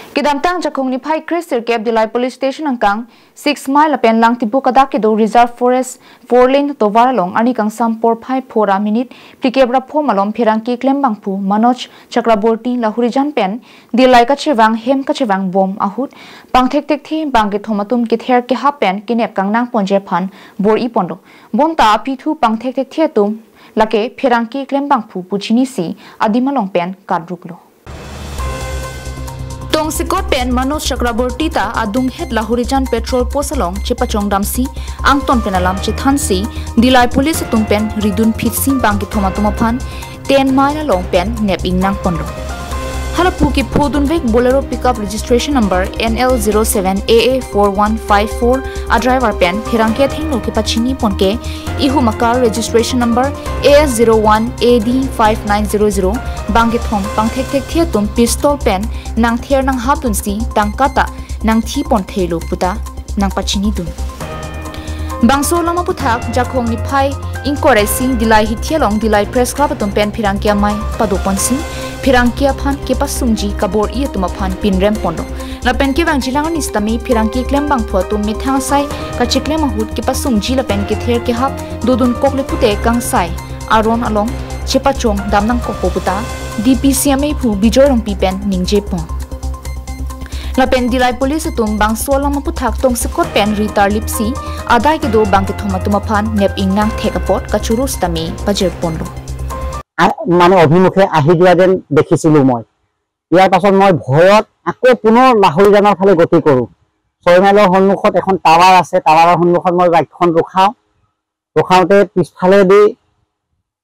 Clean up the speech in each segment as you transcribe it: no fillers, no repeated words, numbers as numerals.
Kidamtang jakong ni Pai Kristir Kep Dilai Police Station angkang 6 mile apen lang tibu kadak do Reserve Forest 4 lane to varalong ani kang sampor Pai 4 minute pikebra phomalom Pherangke abangphu Manoj Chakraborty lahurijan pen Dilai ka chewang hem ka chewang bom ahut pangthek tek thi bangke thomatum kether kehap pen kenep kang nang ponje phan bor I pondo bom ta pithu pangthek tek thetum lake Pherangke abangphu puchini si adimalong pen kadruklo Tong sikot pen Manoj Chakraborty ta adung het lahurijan petrol posalong chepachong damsi angton penalam chithansi Dilai police tumpen ridun phitsi bangki thomatuma phan 10 mile long pen nep ingnang pondro halapu ki phodun vek bolero pickup registration number NL07AA4154 a driver pen Pherangke thengno ki pachini ponke ihu makar registration number AS01AD5900 bangki thom pangthek thek thia tum pistol pen nang ther nang hapun si tangkata nang thi pon thelo puta nang pachini dun bangso lama puthak jakhong ni phai incorrecting Dilai hithialong Dilai press club tum pen Pherangke mai padopon si Pherangke aphan ke pasungji kabor I tuma phan pinrem pondo la pen ke wang jilang ni stami Pherangke abangphu tum mithang sai ka chiklem ahut ke pasungji la pen ke ther ke hap dodun kokle pute kang sai aron along chepachong damnang koputa DPCMA phu bijorong pipen ningje po la pen Dilai police tum bangso lama puthak tong sikot pen ritar lipsi adai ke do bangke thomatuma phan nep ingnang thekapot kachuru stami pajer pondo মানে অভিমুখে আহি দিয়া যেন দেখিছিলো মই ইয়াৰ পাছত মই ভয়ত আকৌ পুনৰ লাহৰিজানৰ ফালে গতি কৰো 6 মাইলৰ সন্মুখত এখন টাৱাৰ আছে টাৱাৰৰ সন্মুখত মই বাইকখন ৰখাওতে পিছফালে দি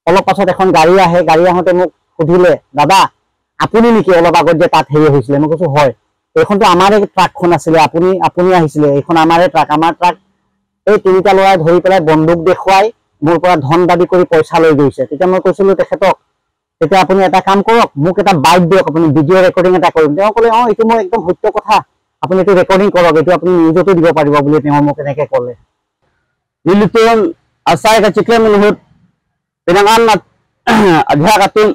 অলপ পাছত এখন গাড়ী আহে গাড়ী আহোতে মোক সুধিলে দাদা আপুনি নেকি অলপ আগত যে তাত হেৰি হৈছিলে মই কৈছো হয় এইখনটো আমাৰে ট্ৰাকখন আছিল আপুনি আহিছিলে এইখন আমাৰে ট্ৰাক আমাৰ ট্ৰাক এই তিনিটা লৰাই ধৰি পেলাই বন্দুক দেখুৱাই মোৰ পৰা ধন দাবী কৰি পইচা লৈ গৈছে তেতিয়া মই কৈছিলো তেখেতক তেতিয়া আপুনি এটা কাম কৰক মোক এটা বাইক দিয়ক আপুনি ভিডিঅ' ৰেকৰ্ডিং এটা কৰিম তেওঁ ক'লে এইটো মই একদম সত্য কথা আপুনি এইটো ৰেকৰ্ডিং কৰক এইটো আপুনি নিউজতো দিব পাৰিব বুলি তেওঁ মোক এনেকৈ ক'লে নিলিতন আসাই ka chiklem nuhut pinangan at adha katin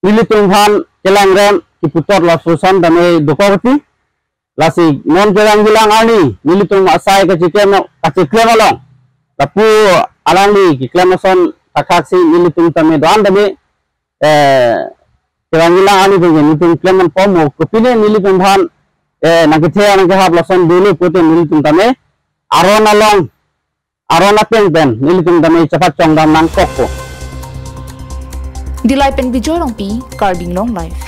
nilitun bhan kelangrem ki putor la susan dame dopawati lasi non kelang bilang ani nilitun asai ka chiklem along lapu alangli ki klemason akaksi nilitun tame doan dame kelang bilang ani bege nilitun kleman pomo kopine nilitun bhan nakithe anake hab lason dulu putin nilitun tame aron along arona pen nilitun tame chapat chongdam nang kokko Dilai pen bijorong pi carding long life